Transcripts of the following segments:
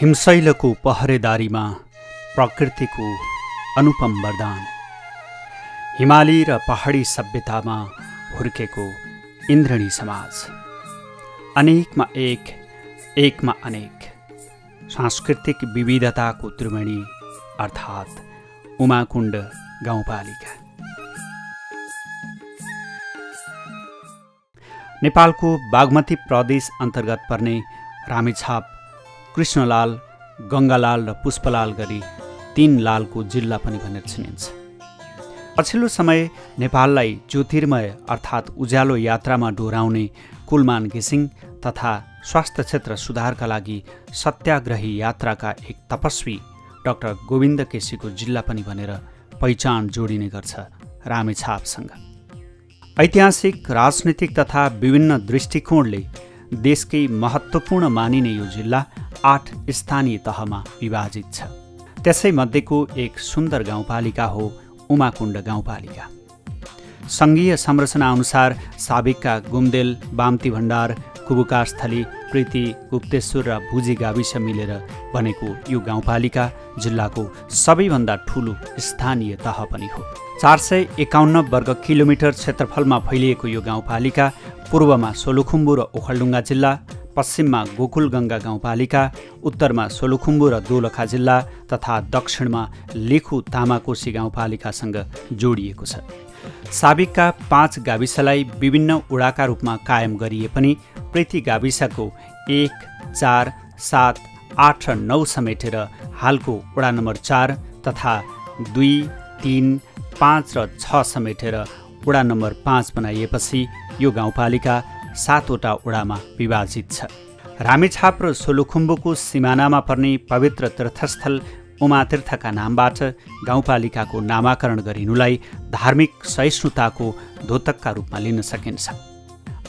हिमशैलको पहरेदारीमा प्रकृतिको अनुपम वरदान, हिमाली र पहाडी सभ्यतामा हुर्केको इन्द्रणी समाज, अनेकमा एक, एकमा अनेक, सांस्कृतिक विविधताको त्रिवेणी अर्थात् उमाकुण्ड गाउँपालिका। नेपालको बागमती प्रदेश अन्तर्गत पर्ने रामेछाप कृष्णलाल, गङ्गालाल र पुष्पलाल गरी 3 लालको जिल्ला पनि भनेर चिनिन्छ। पछिल्लो समय नेपाललाई ज्योतिर्मय अर्थात् उज्यालो यात्रामा डोराउने कुलमान घिसिङ तथा स्वास्थ्य क्षेत्र सुधारका लागि सत्याग्रही यात्राका एक तपस्वी डाक्टर गोविन्द केसीको जिल्ला पनि भनेर पहिचान जोडिने गर्छ रामेछापसँग। ऐतिहासिक, राजनीतिक तथा विभिन्न दृष्टिकोणले देशकै महत्त्वपूर्ण मानिने यो जिल्ला 8 स्थानीय तहमा विभाजित छ। त्यसै मध्येको एक सुन्दर गाउँपालिका हो उमाकुण्ड गाउँपालिका। सङ्घीय संरचना अनुसार साबिकका गुम्देल, बाम्ती भण्डार, कुबुकास्थली, प्रीति, गुप्तेश्वर र भुजी गाविस मिलेर बनेको यो गाउँपालिका जिल्लाको सबैभन्दा ठुलो स्थानीय तह पनि हो। 451 वर्ग किलोमिटर क्षेत्रफलमा फैलिएको यो गाउँपालिका पूर्वमा सोलुखुम्बु र ओखलढुङ्गा जिल्ला, पश्चिममा गोकुलगङ्गा गाउँपालिका, उत्तरमा सोलुखुम्बु र दोलखा जिल्ला तथा दक्षिणमा लेखु तामाकोशी गाउँपालिकासँग जोडिएको छ। साबिकका 5 गाविसलाई विभिन्न वडाका रूपमा कायम गरिए पनि प्रीति गाविसको 1, 4, 7, 8 र 9 समेटेर हालको वडा नम्बर 4 तथा 2, 3, 5 र 6 समेटेर वडा नम्बर 5 बनाइएपछि यो गाउँपालिका 7 वटा वडामा विभाजित छ। रामेछाप र सोलुखुम्बुको सिमानामा पर्ने पवित्र तीर्थस्थल उमातीर्थका नामबाट गाउँपालिकाको नामाकरण गरिनुलाई धार्मिक सहिष्णुताको द्योतकका रूपमा लिन सकिन्छ।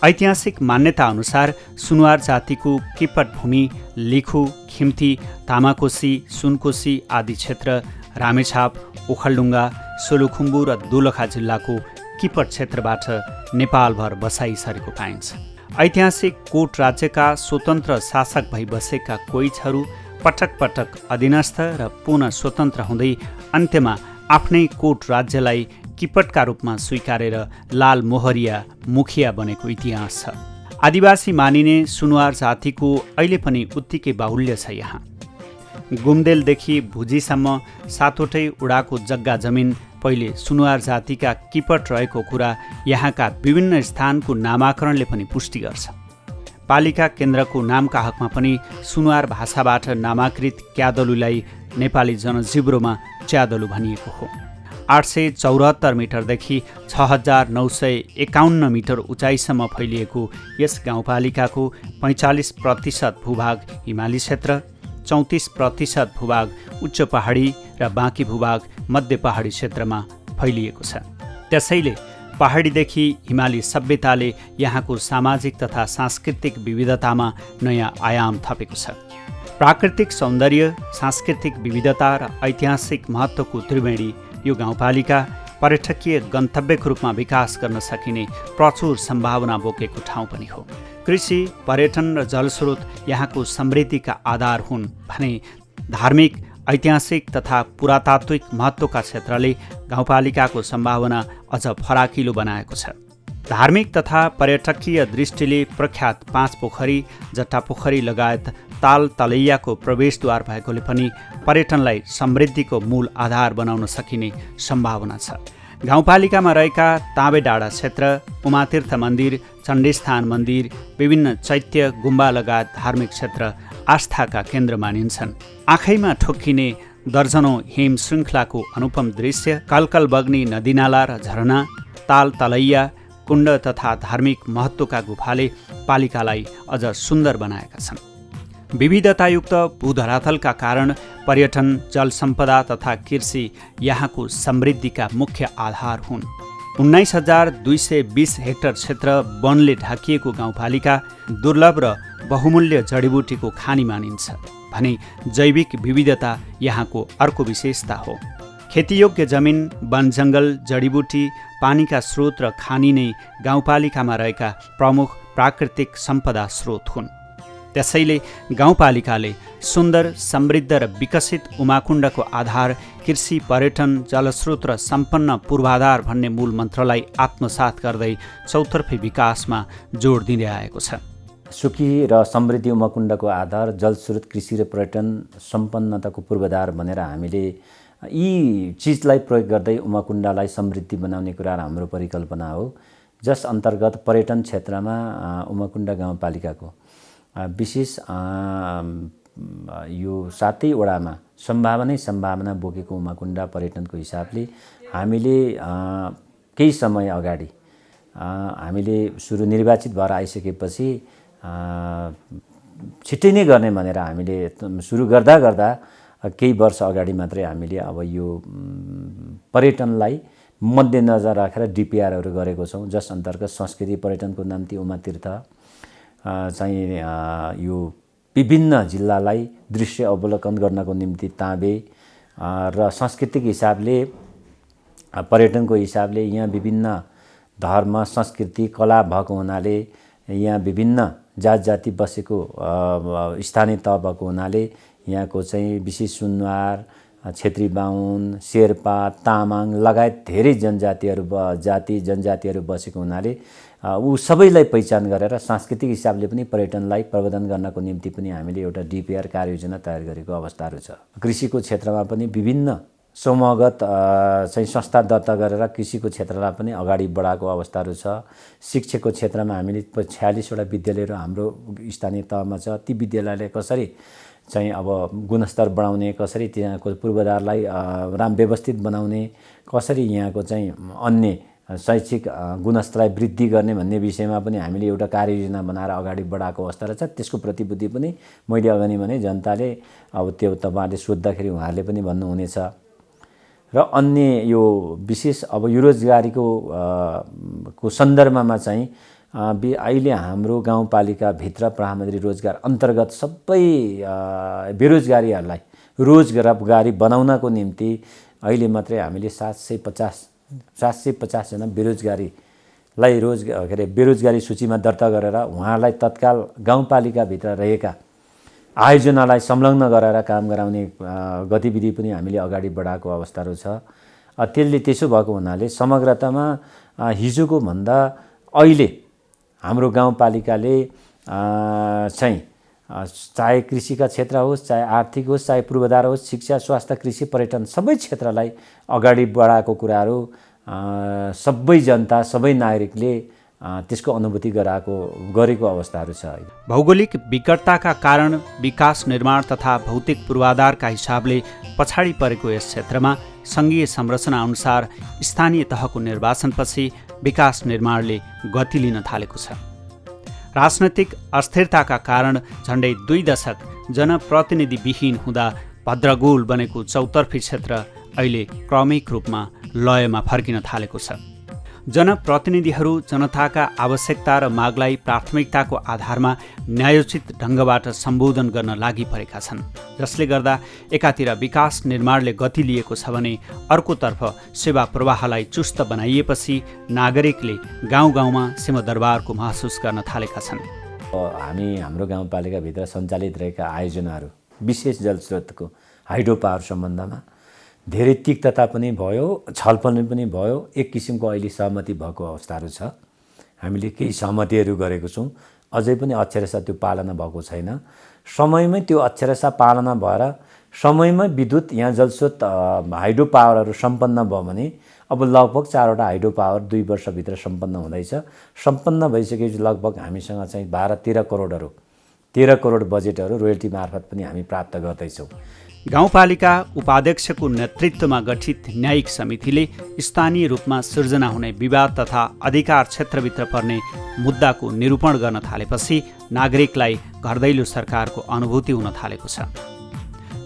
ऐतिहासिक मान्यता अनुसार सुनुवार जातिको किपट भूमि लिखु, खिम्ती, तामाकोशी, सुनकोशी आदि क्षेत्र रामेछाप, ओखलढुङ्गा, सोलुखुम्बु र दोलखा जिल्लाको किपट क्षेत्रबाट नेपालभर बसाइसरेको पाइन्छ। ऐतिहासिक कोट राज्यका स्वतन्त्र शासक भई बसेका कोइचहरू पटक पटक अधीनस्थ र पुनः स्वतन्त्र हुँदै अन्त्यमा आफ्नै कोट राज्यलाई किपटका रूपमा स्वीकारेर लाल मोहरिया मुखिया बनेको इतिहास छ। आदिवासी मानिने सुनुवार जातिको अहिले पनि उत्तिकै बाहुल्य छ। यहाँ गुम्देलदेखि भुजीसम्म 7 वटै वडाको जग्गा जमिन पहिले सुनुवार जातिका किपट रहेको कुरा यहाँका विभिन्न स्थानको नामाकरणले पनि पुष्टि गर्छ। पालिका केन्द्रको नामका हकमा पनि सुनुवार भाषाबाट नामाकृत क्यादलुलाई नेपाली जनजिब्रोमा च्यादलु भनिएको हो। 874 मिटरदेखि 6951 मिटर उचाइसम्म फैलिएको यस गाउँपालिकाको 45% भूभाग हिमाली क्षेत्र, 34% भूभाग उच्च पहाडी र बाँकी भूभाग मध्य पहाडी क्षेत्रमा फैलिएको छ। त्यसैले पहाडीदेखि हिमाली सभ्यताले यहाँको सामाजिक तथा सांस्कृतिक विविधतामा नयाँ आयाम थपेको छ। प्राकृतिक सौन्दर्य, सांस्कृतिक विविधता र ऐतिहासिक महत्त्वको त्रिवेणी यो गाउँपालिका पर्यटकीय गन्तव्यको रूपमा विकास गर्न सकिने प्रचुर सम्भावना बोकेको ठाउँ पनि हो। कृषि, पर्यटन र जलस्रोत यहाँको समृद्धिका आधार हुन् भने धार्मिक, ऐतिहासिक तथा पुरातात्विक महत्त्वका क्षेत्रले गाउँपालिकाको सम्भावना अझ फराकिलो बनाएको छ। धार्मिक तथा पर्यटकीय दृष्टिले प्रख्यात 5 पोखरी, जट्टापोखरी लगायत ताल तलैयाको प्रवेशद्वार भएकोले पनि पर्यटनलाई समृद्धिको मूल आधार बनाउन सकिने सम्भावना छ। गाउँपालिकामा रहेका ताँबे डाँडा क्षेत्र, उमातीर्थ मन्दिर, चण्डीस्थान मन्दिर, विभिन्न चैत्य, गुम्बा लगायत धार्मिक क्षेत्र आस्थाका केन्द्र मानिन्छन्। आँखैमा ठोक्किने दर्जनौं हिम श्रृङ्खलाको अनुपम दृश्य, कलकल बग्ने नदीनाला र झरना, ताल तलैया, कुण्ड तथा धार्मिक महत्त्वका गुफाले पालिकालाई अझ सुन्दर बनाएका छन्। विविधतायुक्त भूधरातलका कारण पर्यटन, जल सम्पदा तथा कृषि यहाँको समृद्धिका मुख्य आधार हुन्। 19,220 हेक्टर क्षेत्र वनले ढाकिएको गाउँपालिका दुर्लभ र बहुमूल्य जडीबुटीको खानी मानिन्छ भने जैविक विविधता यहाँको अर्को विशेषता हो। खेतीयोग्य जमिन, वन जङ्गल, जडीबुटी, पानीका स्रोत र खानी नै गाउँपालिकामा रहेका प्रमुख प्राकृतिक सम्पदा स्रोत हुन्। त्यसैले गाउँपालिकाले सुन्दर, समृद्ध र विकसित उमाकुण्डको आधार कृषि, पर्यटन, जलस्रोत र सम्पन्न पूर्वाधार भन्ने मूल मन्त्रलाई आत्मसात गर्दै चौतर्फी विकासमा जोड दिँदै आएको छ। सुखी र समृद्धि उमाकुण्डको आधार जलस्रोत, कृषि र पर्यटन सम्पन्नताको पूर्वाधार भनेर हामीले यी चिजलाई प्रयोग गर्दै उमाकुण्डलाई समृद्धि बनाउने कुरा हाम्रो परिकल्पना हो, जस अन्तर्गत पर्यटन क्षेत्रमा उमाकुण्ड गाउँपालिकाको विशेष यो 7 वडामा सम्भावना बोकेको उमाकुण्ड पर्यटनको हिसाबले हामीले केही समय अगाडि हामीले निर्वाचित भएर आइसकेपछि छिट्टै नै गर्ने भनेर हामीले सुरु गर्दा केही वर्ष अगाडि मात्रै हामीले अब यो पर्यटनलाई मध्यनजर राखेर डिपिआरहरू गरेको छौँ, जस अन्तर्गत संस्कृति पर्यटनको निम्ति उमा तीर्थ चाहिँ यो विभिन्न जिल्लालाई दृश्य अवलोकन गर्नको निम्ति ताबे र सांस्कृतिक हिसाबले पर्यटनको हिसाबले यहाँ विभिन्न धर्म, संस्कृति, कला भएको हुनाले यहाँ विभिन्न जात जाति बसेको स्थानीय तह भएको हुनाले यहाँको चाहिँ विशेष सुनवार, क्षेत्री बाहुन, शेर्पा, तामाङ लगायत धेरै जनजातिहरू बसेको हुनाले ऊ सबैलाई पहिचान गरेर सांस्कृतिक हिसाबले पनि पर्यटनलाई प्रवर्धन गर्नको निम्ति पनि हामीले एउटा डिपिआर कार्ययोजना तयार गरेको अवस्थाहरू छ। कृषिको क्षेत्रमा पनि विभिन्न समूहगत चाहिँ संस्था दर्ता गरेर कृषिको क्षेत्रलाई पनि अगाडि बढाएको अवस्थाहरू छ। शिक्षाको क्षेत्रमा हामीले 46 वटा विद्यालयहरू हाम्रो स्थानीय तहमा छ। ती विद्यालयले कसरी चाहिँ अब गुणस्तर बढाउने, कसरी त्यहाँको पूर्वाधारलाई व्यवस्थित बनाउने, कसरी यहाँको चाहिँ अन्य शैक्षिक गुणस्तरलाई वृद्धि गर्ने भन्ने विषयमा पनि हामीले एउटा कार्ययोजना बनाएर अगाडि बढाएको अवस्था रहेछ। त्यसको प्रतिबद्धि पनि मैले अगाडि भने जनताले अब त्यो तपाईँहरूले सोद्धाखेरि उहाँहरूले पनि भन्नुहुनेछ। र अन्य यो विशेष अब यो रोजगारीको सन्दर्भमा चाहिँ अहिले हाम्रो गाउँपालिकाभित्र प्रधानमन्त्री रोजगार अन्तर्गत सबै बेरोजगारीहरूलाई रोजगारी बनाउनको निम्ति अहिले मात्रै हामीले 750 जना बेरोजगारीलाई बेरोजगारी सूचीमा दर्ता गरेर उहाँहरूलाई तत्काल गाउँपालिकाभित्र रहेका आयोजनालाई संलग्न गराएर काम गराउने गतिविधि पनि हामीले अगाडि बढाएको अवस्थाहरू छ। त्यसो भएको हुनाले समग्रतामा हिजोको भन्दा अहिले हाम्रो गाउँपालिकाले चाहिँ चाहे कृषिका क्षेत्र होस्, चाहे आर्थिक होस्, चाहे पूर्वाधार होस्, शिक्षा, स्वास्थ्य, कृषि, पर्यटन सबै क्षेत्रलाई अगाडि बढाएको कुराहरू सबै जनता, सबै नागरिकले त्यसको अनुभूति गरेको अवस्थाहरू छ। भौगोलिक विकटताका कारण विकास निर्माण तथा भौतिक पूर्वाधारका हिसाबले पछाडि परेको यस क्षेत्रमा सङ्घीय संरचना अनुसार स्थानीय तहको निर्वाचनपछि विकास निर्माणले गति लिन थालेको छ। राजनैतिक अस्थिरताका कारण झन्डै 2 दशक जनप्रतिनिधिविहीन हुँदा भद्रगोल बनेको चौतर्फी क्षेत्र अहिले क्रमिक रूपमा लयमा फर्किन थालेको छ। जनप्रतिनिधिहरू जनताका आवश्यकता र मागलाई प्राथमिकताको आधारमा न्यायोचित ढङ्गबाट सम्बोधन गर्न लागि परेका छन्, जसले गर्दा एकातिर विकास निर्माणले गति लिएको छ भने अर्कोतर्फ सेवा प्रवाहलाई चुस्त बनाइएपछि नागरिकले गाउँ गाउँमा सिंहदरबारको महसुस गर्न थालेका छन्। हाम्रो गाउँपालिकाभित्र सञ्चालित रहेका आयोजनाहरू विशेष जलस्रोतको हाइड्रो पावर सम्बन्धमा धेरै तिक्तता पनि भयो, छलफल पनि भयो। एक किसिमको अहिले सहमति भएको अवस्थाहरू छ। हामीले केही सहमतिहरू गरेको छौँ, अझै पनि अक्षरशः त्यो पालना भएको छैन। समयमै त्यो अक्षरशः पालना भएर समयमै विद्युत यहाँ जलस्रोत हाइड्रो पावरहरू सम्पन्न भयो भने अब लगभग 4 वटा हाइड्रो पावर 2 वर्षभित्र सम्पन्न हुँदैछ। सम्पन्न भइसकेपछि लगभग हामीसँग चाहिँ 12-13 करोड बजेटहरू रोयल्टी मार्फत पनि हामी प्राप्त गर्दैछौँ। गाउँपालिका उपाध्यक्षको नेतृत्वमा गठित न्यायिक समितिले स्थानीय रूपमा सिर्जना हुने विवाद तथा अधिकार क्षेत्रभित्र पर्ने मुद्दाको निरूपण गर्न थालेपछि नागरिकलाई घरदैलो सरकारको अनुभूति हुन थालेको छ।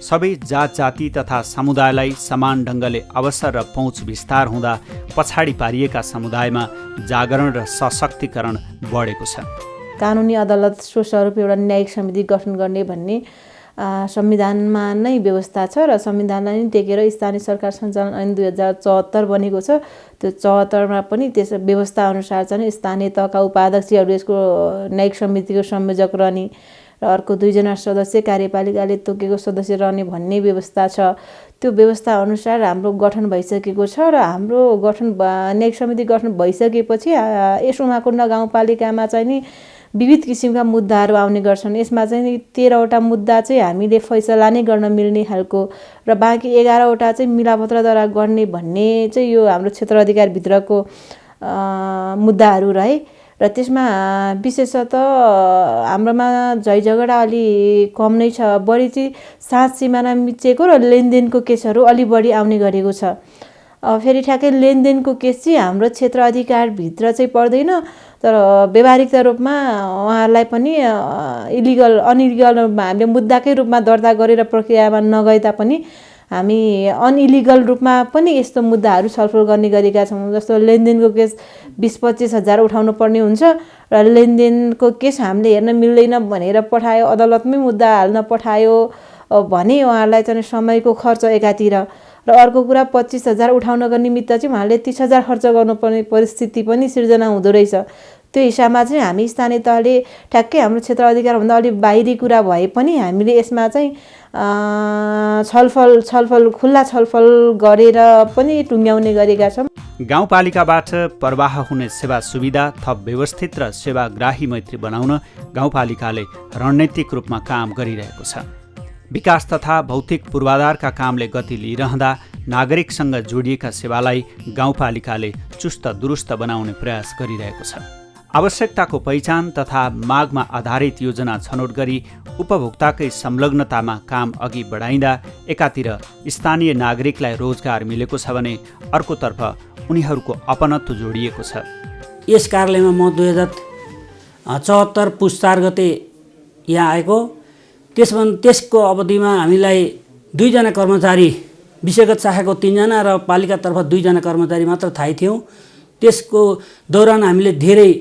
सबै जात जाति तथा समुदायलाई समान ढङ्गले अवसर र पहुँच विस्तार हुँदा पछाडि पारिएका समुदायमा जागरण र सशक्तिकरण बढेको छ। कानुनी अदालत स्वस्वरूप एउटा न्यायिक समिति गठन गर्ने भन्ने संविधानमा नै व्यवस्था छ र संविधानलाई नै टेकेर स्थानीय सरकार सञ्चालन ऐन 2074 बनेको छ। त्यो 74मा पनि त्यस व्यवस्था अनुसार चाहिँ स्थानीय तहका उपाध्यक्षहरू यसको न्यायिक समितिको संयोजक रहने र अर्को 2 जना सदस्य कार्यपालिकाले तोकेको सदस्य रहने भन्ने व्यवस्था छ। त्यो व्यवस्था अनुसार हाम्रो गठन भइसकेको छ र हाम्रो न्यायिक समिति गठन भइसकेपछि यस उमाकुण्ड गाउँपालिकामा चाहिँ नि विविध किसिमका मुद्दाहरू आउने गर्छन्। यसमा चाहिँ 13वटा मुद्दा चाहिँ हामीले फैसला नै गर्न मिल्ने खालको र बाँकी 11वटा चाहिँ मिलापत्रद्वारा गर्ने भन्ने चाहिँ यो हाम्रो क्षेत्र अधिकारभित्रको मुद्दाहरू रहे र त्यसमा विशेषतः हाम्रोमा झै झगडा अलि कम नै छ। बढी चाहिँ साँझ सिमाना मिचेको र लेनदेनको केसहरू अलि बढी आउने गरेको छ। फेरि ठ्याक्कै लेनदेनको केस चाहिँ हाम्रो क्षेत्र अधिकारभित्र चाहिँ पर्दैन, तर व्यावहारिकता रूपमा उहाँहरूलाई पनि अनइलिगल रूपमा हामीले मुद्दाकै रूपमा दर्ता गरेर प्रक्रियामा नगए तापनि हामी अनइलिगल रूपमा पनि यस्तो मुद्दाहरू छलफल गर्ने गरेका छौँ। जस्तो लेनदेनको केस 20-25 हजार उठाउनु पर्ने हुन्छ र लेनदेनको केस हामीले हेर्न मिल्दैन भनेर पठायो, अदालतमै मुद्दा हाल्न पठायो भने उहाँहरूलाई चाहिँ समयको खर्च एकातिर र अर्को कुरा 25 हजार उठाउनको निमित्त चाहिँ उहाँले 30 हजार खर्च गर्नुपर्ने परिस्थिति पनि सिर्जना हुँदो रहेछ। त्यो हिसाबमा चाहिँ हामी स्थानीय तहले ठ्याक्कै हाम्रो क्षेत्र अधिकारभन्दा अलिक बाहिरी कुरा भए पनि हामीले यसमा चाहिँ खुल्ला छलफल गरेर पनि टुङ्ग्याउने गरेका छौँ। गाउँपालिकाबाट प्रवाह हुने सेवा सुविधा थप व्यवस्थित र सेवाग्राही मैत्री बनाउन गाउँपालिकाले रणनीतिक रूपमा काम गरिरहेको छ। विकास तथा भौतिक पूर्वाधारका कामले गति लिइरहँदा नागरिकसँग जोडिएका सेवालाई गाउँपालिकाले चुस्त दुरुस्त बनाउने प्रयास गरिरहेको छ। आवश्यकताको पहिचान तथा मागमा आधारित योजना छनौट गरी उपभोक्ताकै संलग्नतामा काम अघि बढाइँदा एकातिर स्थानीय नागरिकलाई रोजगार मिलेको छ भने अर्कोतर्फ उनीहरूको अपनत्व जोडिएको छ। यस कार्यालयमा म 2074 पुस 4 गते यहाँ आएको। त्यसको अवधिमा हामीलाई 2 जना कर्मचारी, विषयगत शाखाको 3 जना र पालिकातर्फ 2 जना कर्मचारी मात्र थाहै थियौँ। त्यसको दौरान हामीले धेरै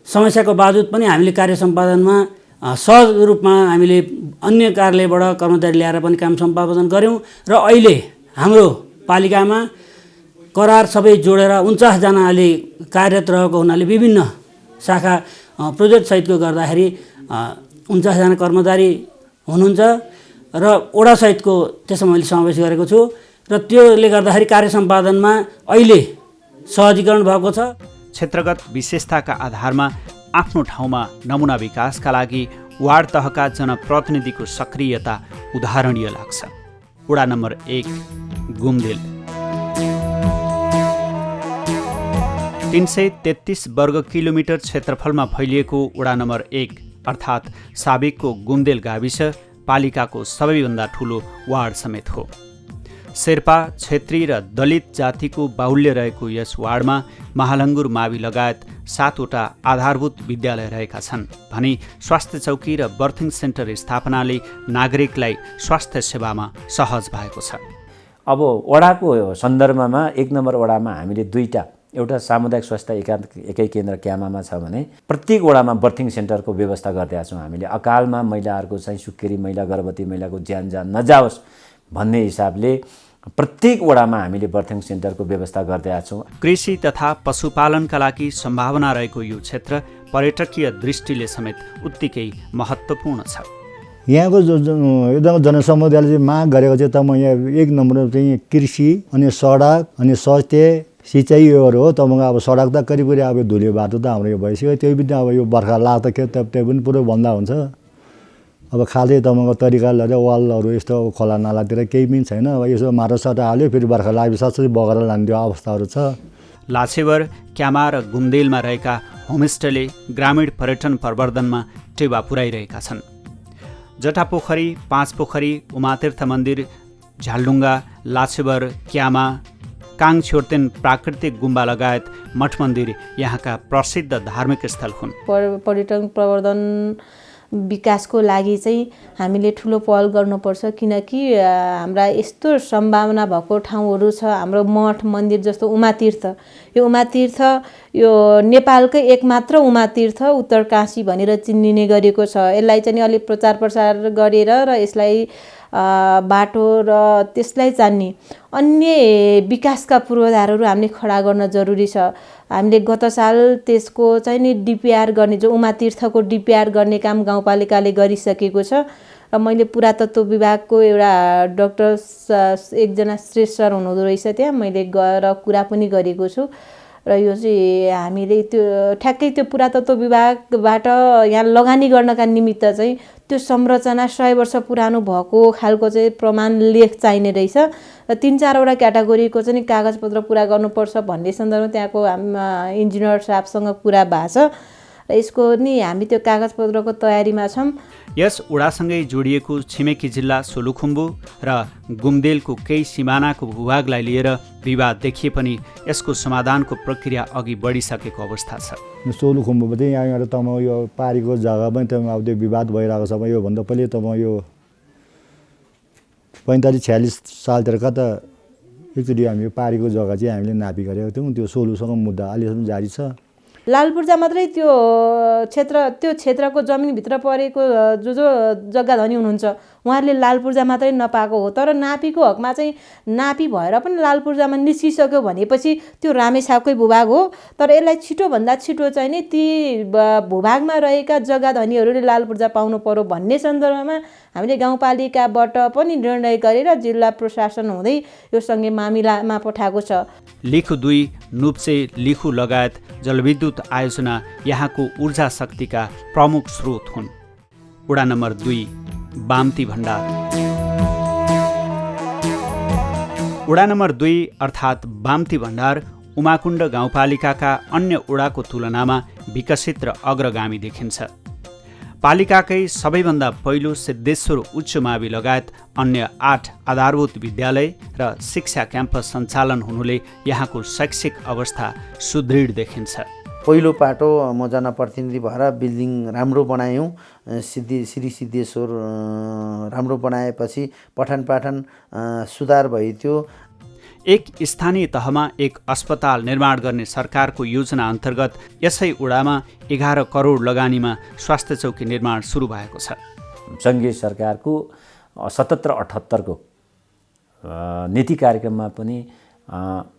समस्याको बावजुद पनि हामीले कार्य सम्पादनमा सहज रूपमा हामीले अन्य कार्यालयबाट कर्मचारी ल्याएर पनि काम सम्पादन गऱ्यौँ र अहिले हाम्रो पालिकामा करार सबै जोडेर 49 जनाले कार्यरत रहेको हुनाले विभिन्न शाखा प्रोजेक्ट सहितको गर्दाखेरि 49 जना कर्मचारी हुनुहुन्छ र वडा सहितको त्यसमा मैले समावेश गरेको छु र त्योले गर्दाखेरि कार्य सम्पादनमा अहिले सहजीकरण भएको छ। क्षेत्रगत विशेषताका आधारमा आफ्नो ठाउँमा नमुना विकासका लागि वार्ड तहका जनप्रतिनिधिको सक्रियता उदाहरणीय लाग्छ। वडा नम्बर 1 गुम्देल 333 वर्ग किलोमिटर क्षेत्रफलमा फैलिएको वडा नम्बर 1 अर्थात् साबिकको गुम्देल गाविस पालिकाको सबैभन्दा ठुलो वार्ड समेत हो। शेर्पा, क्षेत्री र दलित जातिको बाहुल्य रहेको यस वार्डमा महालङ्गुर मावि लगायत 7वटा आधारभूत विद्यालय रहेका छन् भने स्वास्थ्य चौकी र बर्थिङ सेन्टर स्थापनाले नागरिकलाई स्वास्थ्य सेवामा सहज भएको छ। अब वडाको सन्दर्भमा 1 नम्बर वडामा हामीले 2टा, एउटा सामुदायिक स्वास्थ्य एकै केन्द्र क्यामामा छ भने प्रत्येक वडामा बर्थिङ सेन्टरको व्यवस्था गरिरहेका छौँ हामीले। अकालमा महिलाहरूको चाहिँ सुत्केरी महिला, गर्भवती महिलाको ज्यान नजाओस् भन्ने हिसाबले प्रत्येक वडामा हामीले बर्थिङ सेन्टरको व्यवस्था गरिरहेका छौँ। कृषि तथा पशुपालनका लागि सम्भावना रहेको यो क्षेत्र पर्यटकीय दृष्टिले समेत उत्तिकै महत्त्वपूर्ण छ। यहाँको एकदम जनसमुदायले चाहिँ माग गरेको चाहिँ तपाईँ यहाँ 1 नम्बर चाहिँ कृषि अनि सडक अनि स्वास्थ्य सिँचाइ योहरू हो। तपाईँको अब सडक त करिब अब धुले बाटो त हाम्रो यो भइसक्यो, त्यो पनि अब यो बर्खा लाग्दा त्यो पनि पुरै बन्द हुन्छ। अब खालि तपाईँको तरिकाले वालहरू यस्तो खोला नालातिर केही पनि छैन। अब यसो माटोसाटो हाल्यो, फेरि बर्खा लागेपछि साथसाथै बगेर लाने त्यो अवस्थाहरू छ। लाछेवर, क्यामा र गुम्देलमा रहेका होमस्टेले ग्रामीण पर्यटन प्रवर्धनमा टेवा पुर्याइरहेका छन्। जटापोखरी, 5 पोखरी, उमातीर्थ मन्दिर, झ्यालडुङ्गा, लाछेवर, क्यामा, काङछोर्तेन प्राकृतिक गुम्बा लगायत मठ मन्दिर यहाँका प्रसिद्ध धार्मिक स्थल हुन्। पर्यटन प्रवर्धन विकासको लागि चाहिँ हामीले ठुलो पहल गर्नुपर्छ, किनकि हाम्रा यस्तो सम्भावना भएको ठाउँहरू छ। हाम्रो मठ मन्दिर जस्तो उमातीर्थ, यो उमातीर्थ यो नेपालकै एकमात्र उमातीर्थ उत्तरकाशी भनेर चिनिने गरेको छ। यसलाई चाहिँ अलिक प्रचार प्रसार गरेर र यसलाई बाटो र त्यसलाई चान्ने अन्य विकासका पूर्वाधारहरू हामीले खडा गर्न जरुरी छ। हामीले गत साल त्यसको चाहिँ नि डिपिआर गर्ने जो उमा तीर्थको डिपिआर गर्ने काम गाउँपालिकाले गरिसकेको छ र मैले पुरातत्व विभागको एउटा डाक्टर एकजना श्रेष्ठ सर हुनुहुँदो रहेछ त्यहाँ मैले गएर कुरा पनि गरेको छु र यो चाहिँ हामीले त्यो ठ्याक्कै त्यो पुरातत्व विभागबाट यहाँ लगानी गर्नका निमित्त चाहिँ त्यो संरचना 100 वर्ष पुरानो भएको खालको चाहिँ प्रमाण लेख चाहिने रहेछ र 3-4वटा क्याटेगोरीको चाहिँ कागजपत्र पुरा गर्नुपर्छ भन्ने सन्दर्भमा त्यहाँको इन्जिनियर साहबसँग कुरा भएको छ र यसको नि हामी त्यो कागजपत्रको तयारीमा छौँ। यस उडासँगै जोडिएको छिमेकी जिल्ला सोलुखुम्बु र गुम्देलको केही सिमानाको भूभागलाई लिएर विवाद देखिए पनि यसको समाधानको प्रक्रिया अघि बढिसकेको अवस्था छ। सोलुखुम्बुमा चाहिँ यहाँबाट तपाईँ यो पारीको जग्गा पनि तपाईँ अब त्यो विवाद भइरहेको छ। योभन्दा पहिले तपाईँ यो 45-46 सालतिर कता एकचोटि हामी यो पारीको जग्गा चाहिँ हामीले नापी गरेको थियौँ। त्यो सोलुसँग मुद्दा अहिलेसम्म जारी छ। लालपूर्जा मात्रै त्यो क्षेत्रको जमिनभित्र परेको जो जग्गा धनी हुनुहुन्छ उहाँहरूले लालपूर्जा मात्रै नपाएको हो। तर नापीको हकमा चाहिँ नापी भएर पनि लालपूर्जामा निस्किसक्यो भनेपछि त्यो रामेछापकै भूभाग हो। तर यसलाई छिटोभन्दा छिटो चाहिँ नि ती भूभागमा रहेका जग्गा धनीहरूले लालपूर्जा पाउनु पर्यो भन्ने सन्दर्भमा हामीले गाउँपालिकाबाट पनि निर्णय गरेर जिल्ला प्रशासन हुँदै यो सँगै मामिलामा पठाएको छ। लिखु 2, नुप्चे, लिखु लगायत जलविद्युत आयोजना यहाँको ऊर्जा शक्तिका प्रमुख स्रोत हुन्। वडा नम्बर 2 बाम्ती भण्डार। वडा नम्बर 2 अर्थात् बाम्ती भण्डार उमाकुण्ड गाउँपालिकाका अन्य वडाको तुलनामा विकसित र अग्रगामी देखिन्छ। पालिकाकै सबैभन्दा पहिलो सिद्धेश्वर उच्च मावि लगायत अन्य 8 आधारभूत विद्यालय र शिक्षा क्याम्पस सञ्चालन हुनुले यहाँको शैक्षिक अवस्था सुदृढ देखिन्छ। पहिलो पाटो म जनप्रतिनिधि भएर बिल्डिङ राम्रो बनायौँ। श्री सिद्धेश्वर राम्रो बनाएपछि पठन पाठन सुधार भयो। एक स्थानीय तहमा एक अस्पताल निर्माण गर्ने सरकारको योजना अन्तर्गत यसै वडामा 11 करोड लगानीमा स्वास्थ्य चौकी निर्माण सुरु भएको छ। सङ्घीय सरकारको 77-78 को नीति कार्यक्रममा पनि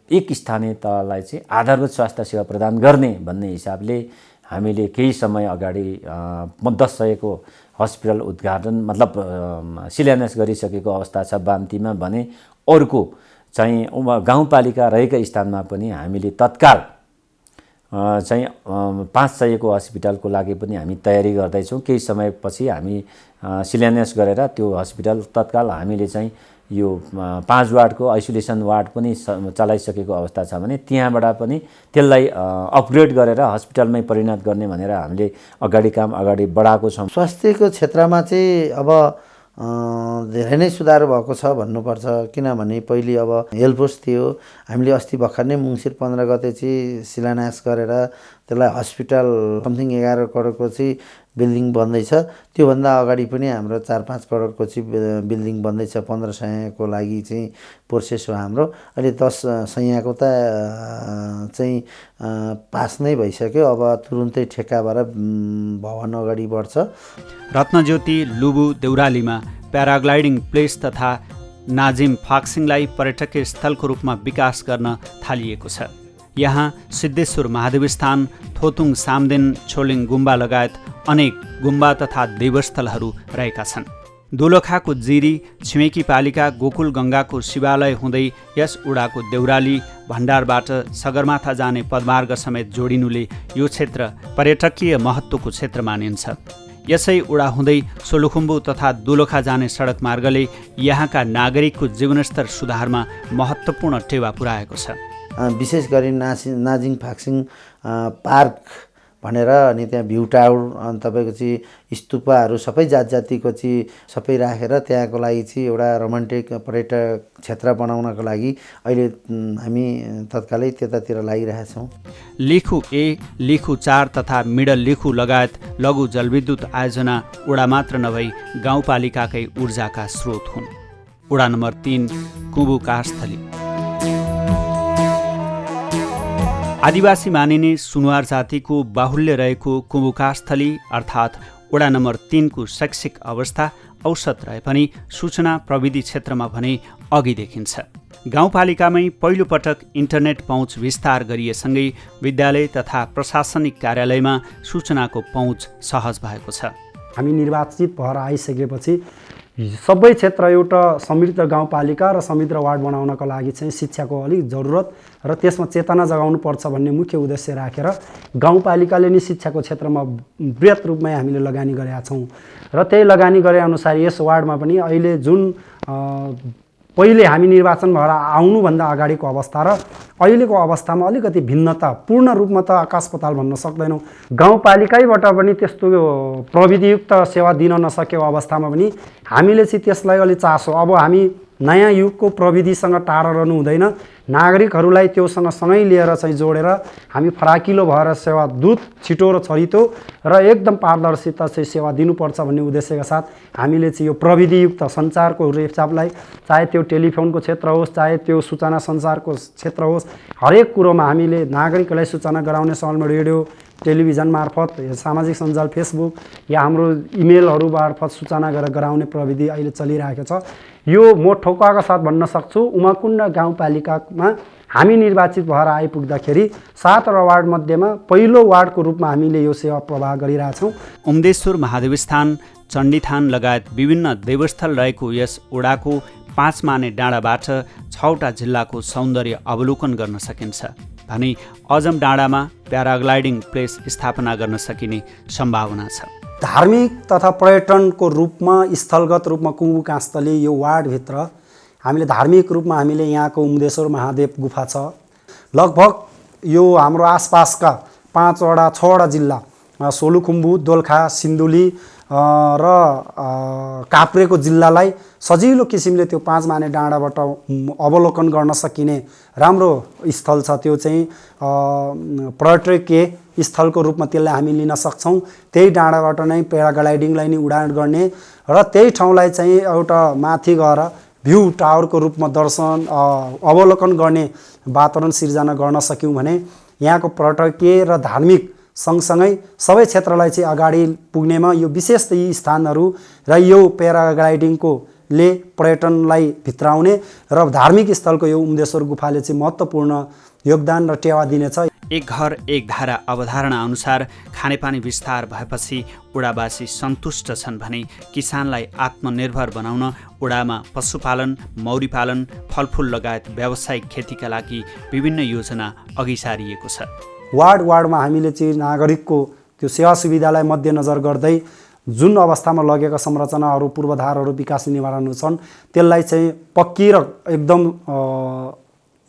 एक स्थानीय तहलाई चाहिँ आधारभूत स्वास्थ्य सेवा प्रदान गर्ने भन्ने हिसाबले हामीले केही समय अगाडि 1000 को हस्पिटल उद्घाटन मतलब शिलान्यास गरिसकेको अवस्था छ बाम्तीमा भने अर्को चाहिँ गाउँपालिका रहेका स्थानमा पनि हामीले तत्काल चाहिँ 500 को हस्पिटलको लागि पनि हामी तयारी गर्दैछौँ। केही समयपछि हामी शिलान्यास गरेर त्यो हस्पिटल तत्काल हामीले चाहिँ यो 5 वार्डको आइसोलेसन वार्ड पनि चलाइसकेको अवस्था छ भने त्यहाँबाट पनि त्यसलाई अपग्रेड गरेर हस्पिटलमै परिणत गर्ने भनेर हामीले काम अगाडि बढाएको छौँ। स्वास्थ्यको क्षेत्रमा चाहिँ अब धेरै नै सुधार भएको छ भन्नुपर्छ। किनभने पहिले अब हेल्पोस्ट थियो, हामीले अस्ति भर्खर नै मङ्सिर 15 गते चाहिँ शिलान्यास गरेर त्यसलाई हस्पिटल समथिङ 11 करोडको चाहिँ बिल्डिङ बन्दैछ। त्योभन्दा अगाडि पनि हाम्रो 4-5 करोडको चाहिँ बिल्डिङ बन्दैछ। 15 सयको लागि चाहिँ प्रोसेस हो हाम्रो। अहिले 10 सयको त चाहिँ पास नै भइसक्यो। अब तुरुन्तै ठेक्का भएर भवन अगाडि बढ्छ। रत्नज्योति लुबु देउरालीमा प्याराग्लाइडिङ प्लेस तथा नाजिम फाक्सिङलाई पर्यटकीय स्थलको रूपमा विकास गर्न थालिएको छ। यहाँ सिद्धेश्वर महादेवस्थान, थोतुङ सामदेन, छोलिङ गुम्बा लगायत अनेक गुम्बा तथा देवस्थलहरू रहेका छन्। दोलखाको जिरी छिमेकी पालिका गोकुल गङ्गाको शिवालय हुँदै यस उडाको देउराली भण्डारबाट सगरमाथा जाने पदमार्ग समेत जोडिनुले यो क्षेत्र पर्यटकीय महत्त्वको क्षेत्र मानिन्छ। यसै उडा हुँदै सोलुखुम्बु तथा दोलखा जाने सडक मार्गले यहाँका नागरिकको जीवनस्तर सुधारमा महत्त्वपूर्ण टेवा पुर्याएको छ। विशेष गरी नाजिङ फाक्सिङ पार्क भनेर अनि त्यहाँ भ्यू टावर अनि तपाईँको चाहिँ स्तूपहरू सबै जात जातिको चाहिँ सबै राखेर त्यहाँको लागि चाहिँ एउटा रोमान्टिक पर्यटक क्षेत्र बनाउनको लागि अहिले हामी तत्कालै त्यतातिर लागिरहेका छौँ। लिखु 1, लिखु 4 तथा मिडल लिखु लगायत लघु जलविद्युत आयोजना उडा मात्र नभई गाउँपालिकाकै ऊर्जाका स्रोत हुन्। उडा नम्बर 3 कुबु कास्थली। आदिवासी मानिने सुनुवार जातिको बाहुल्य रहेको कुबुकास्थली अर्थात् वडा नम्बर 3 को शैक्षिक अवस्था औसत रहे पनि सूचना प्रविधि क्षेत्रमा भने अघि देखिन्छ। गाउँपालिकामै पहिलोपटक इन्टरनेट पहुँच विस्तार गरिएसँगै विद्यालय तथा प्रशासनिक कार्यालयमा सूचनाको पहुँच सहज भएको छ। हामी निर्वाचित भएर आइसकेपछि सबै क्षेत्र एउटा समृद्ध गाउँपालिका र समृद्ध वार्ड बनाउनको लागि चाहिँ शिक्षाको अलिक जरुरत र त्यसमा चेतना जगाउनु पर्छ भन्ने मुख्य उद्देश्य राखेर गाउँपालिकाले नै शिक्षाको क्षेत्रमा बृहत रूपमै हामीले लगानी गरेका छौँ र त्यही लगानी गरे अनुसार यस वार्डमा पनि अहिले जुन पहिले हामी निर्वाचन भएर आउनुभन्दा अगाडिको अवस्था र अहिलेको अवस्थामा अलिकति भिन्नता, पूर्ण रूपमा त आकाश पाताल भन्न सक्दैनौँ। गाउँपालिकैबाट पनि त्यस्तो प्रविधियुक्त सेवा दिन नसकेको अवस्थामा पनि हामीले चाहिँ त्यसलाई अलि चासो, अब हामी नयाँ युगको प्रविधिसँग टाढा रहनु हुँदैन, नागरिकहरूलाई त्योसँग सँगै लिएर चाहिँ जोडेर हामी फराकिलो भएर सेवा द्रुत, छिटो र छरितो र एकदम पारदर्शिता चाहिँ सेवा दिनुपर्छ भन्ने उद्देश्यका साथ हामीले चाहिँ यो प्रविधियुक्त सञ्चारको हिसाबलाई, चाहे त्यो टेलिफोनको क्षेत्र होस्, चाहे त्यो सूचना सञ्चारको क्षेत्र होस्, हरेक कुरोमा हामीले नागरिकलाई सूचना गराउने समयमा रेडियो, टेलिभिजन मार्फत, सामाजिक सञ्जाल, फेसबुक या हाम्रो इमेलहरू मार्फत सूचना गरेर गराउने प्रविधि अहिले चलिरहेको छ। यो म ठोक्काका साथ भन्न सक्छु, उमाकुण्ड गाउँपालिकामा हामी निर्वाचित भएर आइपुग्दाखेरि 7 वार्ड मध्येमा पहिलो वार्डको रूपमा हामीले यो सेवा प्रवाह गरिरहेछौँ। उमदेश्वर महादेवस्थान, चण्डीथान लगायत विभिन्न देवस्थल रहेको यस ओडाको 5 माने डाँडाबाट 6वटा जिल्लाको सौन्दर्य अवलोकन गर्न सकिन्छ भने अजम डाँडामा प्याराग्लाइडिङ प्लेस स्थापना गर्न सकिने सम्भावना छ। धार्मिक तथा पर्यटनको रूपमा स्थलगत रूपमा कुम्बु काँसतली यो वार्डभित्र हामीले धार्मिक रूपमा हामीले यहाँको उमदेश्वर महादेव गुफा छ। लगभग यो हाम्रो आसपासका 5वटा 6वटा जिल्ला सोलुखुम्बु, दोलखा, सिन्धुली र काभ्रेको जिल्लालाई सजिलो किसिमले त्यो 5 माने डाँडाबाट अवलोकन गर्न सकिने राम्रो स्थल छ। त्यो चाहिँ पर्यटकीय स्थलको रूपमा त्यसलाई हामी लिन सक्छौँ। त्यही डाँडाबाट नै प्याराग्लाइडिङलाई नै उडान गर्ने र त्यही ठाउँलाई चाहिँ एउटा माथि गएर भ्यू टावरको रूपमा दर्शन अवलोकन गर्ने वातावरण सिर्जना गर्न सक्यौँ भने यहाँको पर्यटकीय र धार्मिक सँगसँगै सबै क्षेत्रलाई चाहिँ अगाडि पुग्नेमा यो विशेष यी स्थानहरू र यो प्याराग्लाइडिङको ले पर्यटनलाई भित्राउने र धार्मिक स्थलको यो उमदेश्वर गुफाले चाहिँ महत्त्वपूर्ण योगदान र टेवा दिनेछ। एक घर एक धारा अवधारणा अनुसार खानेपानी विस्तार भएपछि ओडावासी सन्तुष्ट छन् भने किसानलाई आत्मनिर्भर बनाउन ओडामा पशुपालन, मौरी पालन, फलफुल लगायत व्यावसायिक खेतीका लागि विभिन्न योजना अघि सारिएको छ। वार्डमा हामीले चाहिँ नागरिकको त्यो सेवा सुविधालाई मध्यनजर गर्दै जुन अवस्थामा लगेका संरचनाहरू, पूर्वाधारहरू, विकास निवारणहरू छन् त्यसलाई चाहिँ पक्की र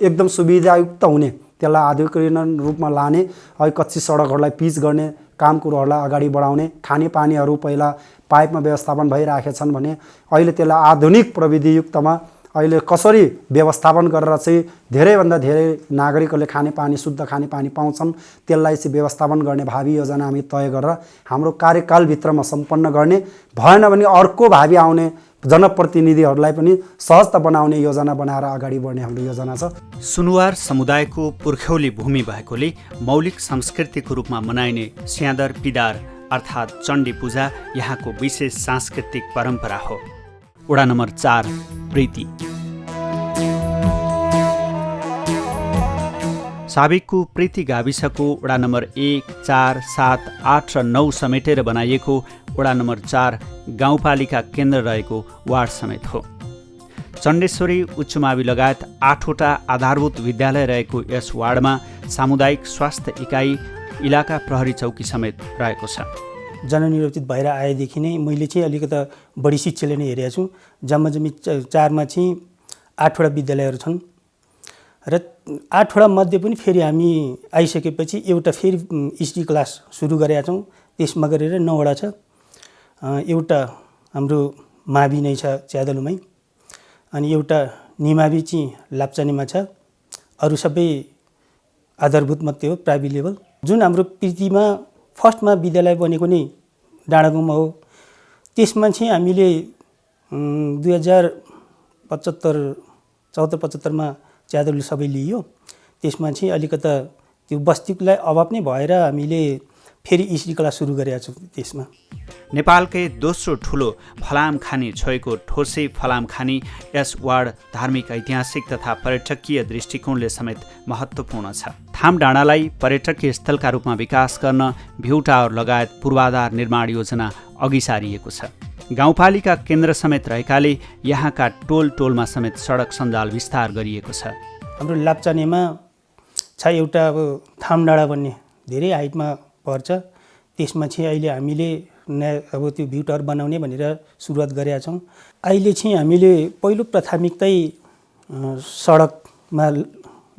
एकदम सुविधायुक्त हुने, त्यसलाई आधुनिकीकरण रूपमा लाने, है कच्ची सडकहरूलाई पिच गर्ने काम कुरोहरूलाई अगाडि बढाउने, खानेपानीहरू पहिला पाइपमा व्यवस्थापन भइराखेछन् भने अहिले त्यसलाई आधुनिक प्रविधियुक्तमा अहिले कसरी व्यवस्थापन गरेर चाहिँ धेरैभन्दा धेरै नागरिकहरूले खानेपानी, शुद्ध खानेपानी पाउँछन्, त्यसलाई चाहिँ व्यवस्थापन गर्ने भावी योजना हामी तय गरेर हाम्रो कार्यकालभित्रमा सम्पन्न गर्ने, भएन भने अर्को भावी आउने जनप्रतिनिधिहरूलाई पनि सहजता बनाउने योजना बनाएर अगाडि बढ्ने हाम्रो योजना छ। सुनुवार समुदायको पुर्ख्यौली भूमि भएकोले मौलिक संस्कृतिको रूपमा मनाइने स्यादर पिदार अर्थात् चण्डी पूजा यहाँको विशेष सांस्कृतिक परम्परा हो। वडा नम्बर 4 प्रीति। साबिकको प्रीति गाविसको वडा नम्बर 1, 4, 7, 8 र 9 समेटेर बनाइएको वडा नम्बर 4 गाउँपालिका केन्द्र रहेको वार्ड समेत हो। चण्डेश्वरी उच्च मावि लगायत 8वटा आधारभूत विद्यालय रहेको यस वार्डमा सामुदायिक स्वास्थ्य इकाइ, इलाका प्रहरी चौकी समेत रहेको छ। जननिर्वाचित भएर आएदेखि नै मैले चाहिँ अलिकति बढी शिक्षाले नै हेरेको छु। जम्मा 4मा चाहिँ 8वटा विद्यालयहरू छन् र 8वटा मध्ये पनि फेरि हामी आइसकेपछि एउटा फेरि SD क्लास सुरु गरेका छौँ। त्यसमा गरेर 9वटा छ। एउटा हाम्रो मावि नै छ च्यादलुमै, अनि एउटा निमावि चाहिँ लाप्चानेमा छ। अरू सबै आधारभूत मात्रै हो, प्राइभेट लेभल। जुन हाम्रो प्रीतिमा फर्स्टमा विद्यालय बनेको नै डाँडागाउँमा हो। त्यसमा चाहिँ हामीले 2074-75मा च्यादलले सबै लियो। त्यसमा चाहिँ अलिकता त्यो बस्तीलाई अभाव नै भएर हामीले फेरि ई श्रृङ्खला सुरु गरेका छौँ त्यसमा। नेपालकै दोस्रो ठुलो फलामखानी छोएको ठोसे फलामखानी यस वार्ड धार्मिक ऐतिहासिक तथा पर्यटकीय दृष्टिकोणले समेत महत्त्वपूर्ण छ। थाम डाँडालाई पर्यटकीय स्थलका रूपमा विकास गर्न भ्यू टावर लगायत पूर्वाधार निर्माण योजना अघि सारिएको छ। गाउँपालिका केन्द्र समेत रहेकाले यहाँका टोल टोलमा समेत सडक सञ्जाल विस्तार गरिएको छ। हाम्रो लाप्चानेमा छ एउटा अब थाम डाँडा भन्ने धेरै हाइटमा पर्छ, त्यसमा चाहिँ अहिले हामीले अब त्यो भ्यू टावर बनाउने भनेर सुरुवात गरेका छौँ। अहिले चाहिँ हामीले पहिलो प्राथमिकतै सडकमा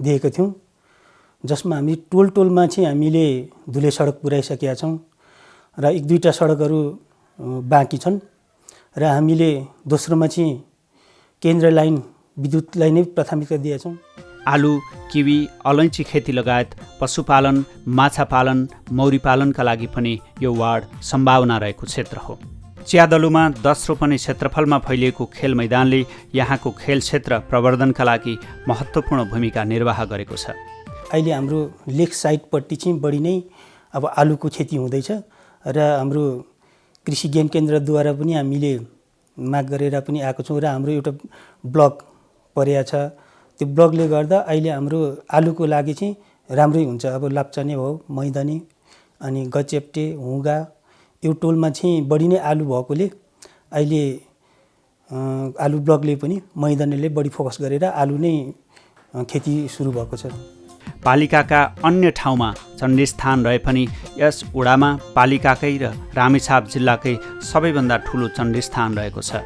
दिएका थियौँ, जसमा हामी टोल टोलमा चाहिँ हामीले धुले सडक पुर्याइसकेका छौँ र 1-2टा सडकहरू बाँकी छन् र हामीले दोस्रोमा चाहिँ केन्द्र लाइन विद्युतलाई नै प्राथमिकता दिएका छौँ। आलु, किवी, अलैँची खेती लगायत पशुपालन, माछा पालन, मौरी पालनका लागि पनि यो वार्ड सम्भावना रहेको क्षेत्र हो। चियादलुमा 10 रोपनी क्षेत्रफलमा फैलिएको खेल मैदानले यहाँको खेल क्षेत्र प्रवर्धनका लागि महत्त्वपूर्ण भूमिका निर्वाह गरेको छ। अहिले हाम्रो लेक साइडपट्टि चाहिँ बढी नै अब आलुको खेती हुँदैछ र हाम्रो कृषि ज्ञान केन्द्रद्वारा पनि हामीले माग गरेर पनि आएको छौँ र हाम्रो एउटा ब्लक परेको छ। त्यो ब्लकले गर्दा अहिले हाम्रो आलुको लागि चाहिँ राम्रै हुन्छ। अब लाप्चाने हो, मैदानी अनि गचेप्टे, हुँगा यो टोलमा चाहिँ बढी नै आलु भएकोले अहिले आलु ब्लकले पनि मैदानीले बढी फोकस गरेर आलु नै खेती सुरु भएको छ। पालिकाका अन्य ठाउँमा चण्डीस्थान रहे पनि यस वडामा पालिकाकै र रामेछाप जिल्लाकै सबैभन्दा ठुलो चण्डीस्थान रहेको छ।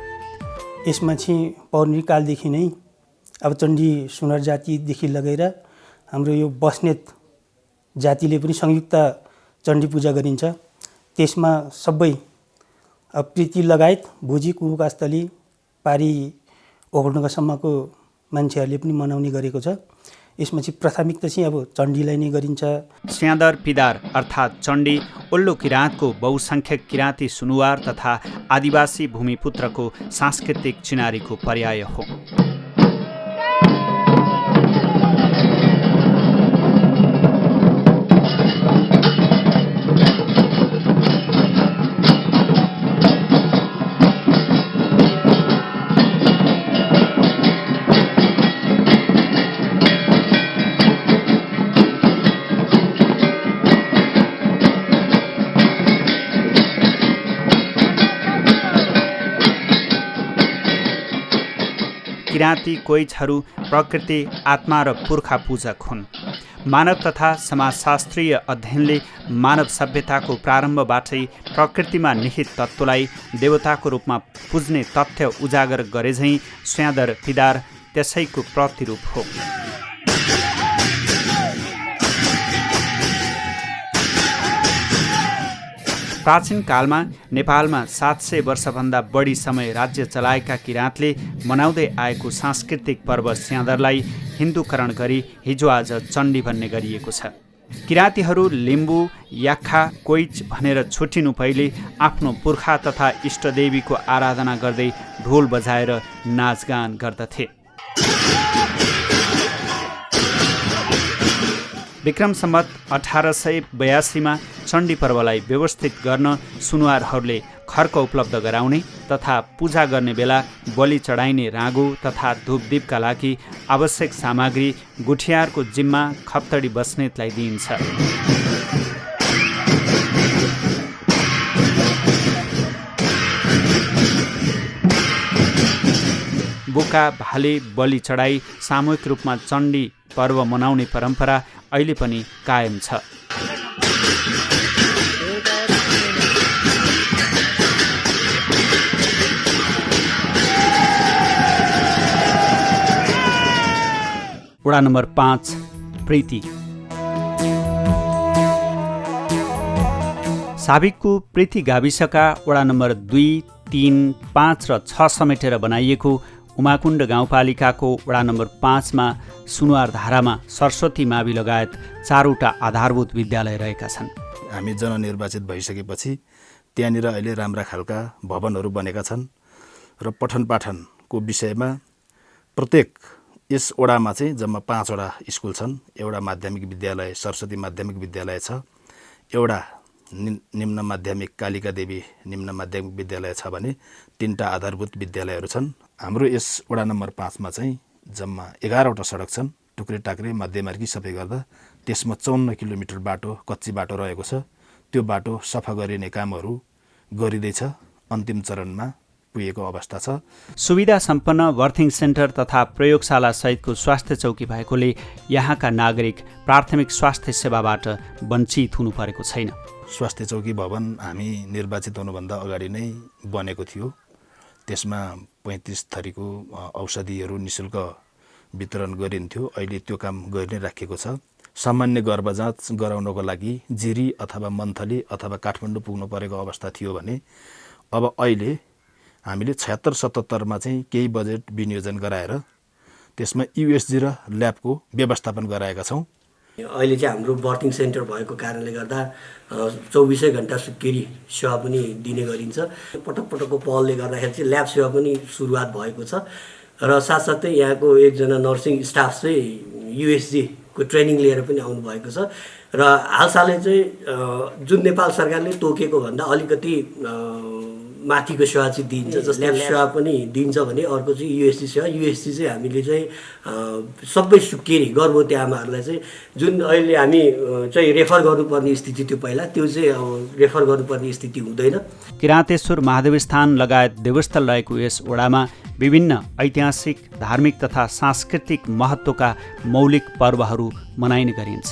यसमा चाहिँ पौराणिक कालदेखि नै अब चण्डी सुनर जातिदेखि लगेर हाम्रो यो बस्नेत जातिले पनि संयुक्त चण्डी पूजा गरिन्छ। त्यसमा सबै प्रीति लगायत भोजी कुकास्थली पारी ओखलढुङ्गासम्मको मान्छेहरूले पनि मनाउने गरेको छ। यसमा चाहिँ प्राथमिकता चाहिँ अब चण्डीलाई नै गरिन्छ। स्यादर पिदार अर्थात् चण्डी ओल्लो किराँतको बहुसङ्ख्यक किराँती सुनुवार तथा आदिवासी भूमिपुत्रको सांस्कृतिक चिनारीको पर्याय हो। किराँती कोइचहरू प्रकृति, आत्मा र पुर्खा पूजक हुन्। मानव तथा समाजशास्त्रीय अध्ययनले मानव सभ्यताको प्रारम्भबाटै प्रकृतिमा निहित तत्त्वलाई देवताको रूपमा पुज्ने तथ्य उजागर गरेझैँ स्यादर पिदार त्यसैको प्रतिरूप हो। प्राचीन कालमा नेपालमा 700 वर्षभन्दा बढी समय राज्य चलाएका किराँतले मनाउँदै आएको सांस्कृतिक पर्व स्यादरलाई हिन्दूकरण गरी हिजो आज चण्डी भन्ने गरिएको छ। किराँतीहरू लिम्बू, याख्खा, कोइच भनेर छुटिनु पहिले आफ्नो पुर्खा तथा इष्टदेवीको आराधना गर्दै ढोल बजाएर नाचगान गर्दथे। विक्रम सम्वत 1882मा चण्डी पर्वलाई व्यवस्थित गर्न सुनुवारहरूले खर्क उपलब्ध गराउने तथा पूजा गर्ने बेला बलि चढाइने रागो तथा धूपदीपका लागि आवश्यक सामग्री गुठियारको जिम्मा खप्तडी बस्नेतलाई दिइन्छ। बोका भाले बलि चढाई सामूहिक रूपमा चण्डी पर्व मनाउने परम्परा अहिले पनि कायम छ। वडा नम्बर 5 प्रीति। साबिकको प्रीति गाविसका वडा नम्बर 2, 3, 5 र 6 समेटेर बनाइएको उमाकुण्ड गाउँपालिकाको वडा नम्बर 5मा सुनुवार धारामा सरस्वती मावि लगायत 4वटा आधारभूत विद्यालय रहेका छन्। हामी जननिर्वाचित भइसकेपछि त्यहाँनिर अहिले राम्रा खालका भवनहरू बनेका छन् र पठन पाठनको विषयमा प्रत्येक यस वडामा चाहिँ जम्मा 5वटा स्कुल छन्। एउटा माध्यमिक विद्यालय सरस्वती माध्यमिक विद्यालय छ, एउटा निम्न माध्यमिक कालिका देवी निम्न माध्यमिक विद्यालय छ भने 3टा आधारभूत विद्यालयहरू छन्। हाम्रो यस वडा नम्बर 5 मा चाहिँ जम्मा 11वटा सडक छन्, टुक्रे टाक्रे मध्यमार्गी सबै गर्दा। त्यसमा 54 किलोमिटर बाटो कच्ची बाटो रहेको छ। त्यो बाटो सफा गरिने कामहरू गरिँदैछ, अन्तिम चरणमा पुगेको अवस्था छ। सुविधा सम्पन्न बर्थिङ सेन्टर तथा प्रयोगशाला सहितको स्वास्थ्य चौकी भएकोले यहाँका नागरिक प्राथमिक स्वास्थ्य सेवाबाट वञ्चित हुनु परेको छैन। स्वास्थ्य चौकी भवन हामी निर्वाचित हुनुभन्दा अगाडि नै बनेको थियो। त्यसमा 35 थरीको औषधिहरू निःशुल्क वितरण गरिन्थ्यो। अहिले त्यो काम गरि नै राखेको छ। सामान्य गर्भजाँच गराउनको लागि जिरी अथवा मन्थली अथवा काठमाडौँ पुग्नु परेको अवस्था थियो भने अब अहिले हामीले 76-77 चाहिँ केही बजेट विनियोजन गराएर त्यसमा युएसजी र ल्याबको व्यवस्थापन गराएका छौँ। अहिले चाहिँ हाम्रो बर्थिङ सेन्टर भएको कारणले गर्दा 24 घण्टा सुत्केरी सेवा पनि दिने गरिन्छ। पटक पटकको पहलले गर्दाखेरि चाहिँ ल्याब सेवा पनि सुरुवात भएको छ र साथसाथै यहाँको एकजना नर्सिङ स्टाफ चाहिँ युएसजीको ट्रेनिङ लिएर पनि आउनुभएको छ र हालसालै चाहिँ जुन नेपाल सरकारले तोकेको भन्दा अलिकति माथिको सेवा चाहिँ दिन्छ, जस्तो ल्याब सेवा पनि दिन्छ भने अर्को चाहिँ युएसजी सेवा। युएसजी चाहिँ हामीले चाहिँ सबै सुत्केरी गर्भवती आमाहरूलाई चाहिँ जुन अहिले हामी चाहिँ रेफर गर्नुपर्ने स्थिति थियो पहिला, त्यो चाहिँ अब रेफर गर्नुपर्ने स्थिति हुँदैन। किराँतेश्वर महादेवस्थान लगायत देवस्थल रहेको यस वडामा विभिन्न ऐतिहासिक, धार्मिक तथा सांस्कृतिक महत्त्वका मौलिक पर्वहरू मनाइने गरिन्छ।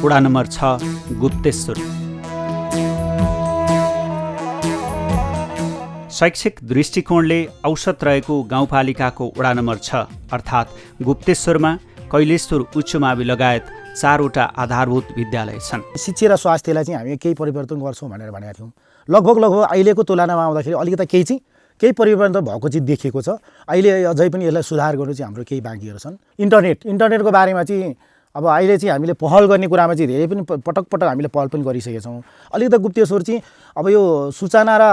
वडा नम्बर 6 गुप्तेश्वर। शैक्षिक दृष्टिकोणले औसत रहेको गाउँपालिकाको वडा नम्बर 6 अर्थात् गुप्तेश्वरमा कैलेश्वर उच्च मावि लगायत 4वटा आधारभूत विद्यालय छन्। शिक्षा र स्वास्थ्यलाई चाहिँ हामी केही परिवर्तन गर्छौँ भनेर भनेका थियौँ। लगभग अहिलेको तुलनामा आउँदाखेरि अलिकति केही परिवर्तन भएको चाहिँ देखिएको छ। अहिले अझै पनि यसलाई सुधार गर्नु चाहिँ हाम्रो केही बाँकीहरू छन्। इन्टरनेटको बारेमा चाहिँ अब अहिले चाहिँ हामीले पहल गर्ने कुरामा चाहिँ धेरै पनि पटक हामीले पहल पनि गरिसकेका छौँ। अलिकति गुप्तेश्वर चाहिँ अब यो सूचना र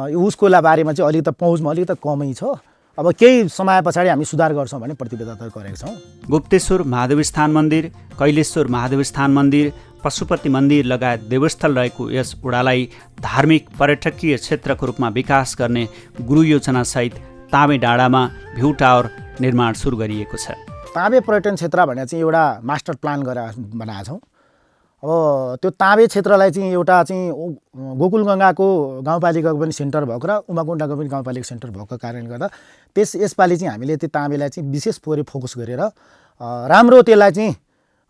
उसको बारेमा चाहिँ अलिकति पहुँचमा अलिकति कमै छ। अब केही समय पछाडि हामी सुधार गर्छौँ भन्ने प्रतिबद्धता गरेका छौँ। गुप्तेश्वर महादेवस्थान मन्दिर, कैलेश्वर महादेवस्थान मन्दिर, पशुपति मन्दिर लगायत देवस्थल रहेको यस वडालाई धार्मिक पर्यटकीय क्षेत्रको रूपमा विकास गर्ने गुरु योजनासहित तामे डाँडामा भ्यू टावर निर्माण सुरु गरिएको छ। ताबे पर्यटन क्षेत्र भनेर चाहिँ एउटा मास्टर प्लान गरेर बनाएका छौँ। अब त्यो ताबे क्षेत्रलाई चाहिँ एउटा चाहिँ गोकुलगङ्गाको गाउँपालिकाको पनि सेन्टर भएको र उमाकुण्डको पनि गाउँपालिका सेन्टर भएको कारणले गर्दा यसपालि चाहिँ हामीले त्यो ताबेलाई चाहिँ विशेष फोकस गरेर राम्रो त्यसलाई चाहिँ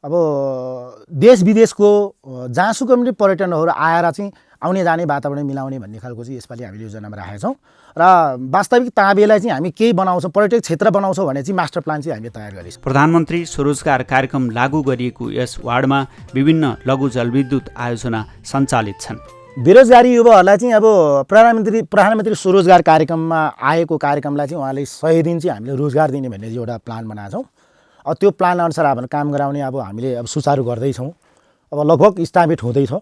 अब देश विदेशको जहाँसुकै पनि पर्यटनहरू आएर चाहिँ आउने जाने वातावरण मिलाउने भन्ने खालको चाहिँ यसपालि हामीले योजनामा राखेका छौँ र वास्तविक ताबेलाई चाहिँ हामी केही बनाउँछौँ, पर्यटक क्षेत्र बनाउँछौँ भने चाहिँ मास्टर प्लान चाहिँ हामीले तयार गरेछौँ। प्रधानमन्त्री स्वरोजगार कार्यक्रम लागू गरिएको यस वार्डमा विभिन्न लघु जलविद्युत आयोजना सञ्चालित छन्। बेरोजगारी युवाहरूलाई चाहिँ अब प्रधानमन्त्री स्वरोजगार कार्यक्रममा आएको कार्यक्रमलाई चाहिँ उहाँले 100 दिन चाहिँ हामीले रोजगार दिने भन्ने एउटा प्लान बनाएका छौँ। अब त्यो प्लान अनुसार अब काम गराउने अब हामीले अब सुचारू गर्दैछौँ। अब लगभग इस्टामेट हुँदैछ।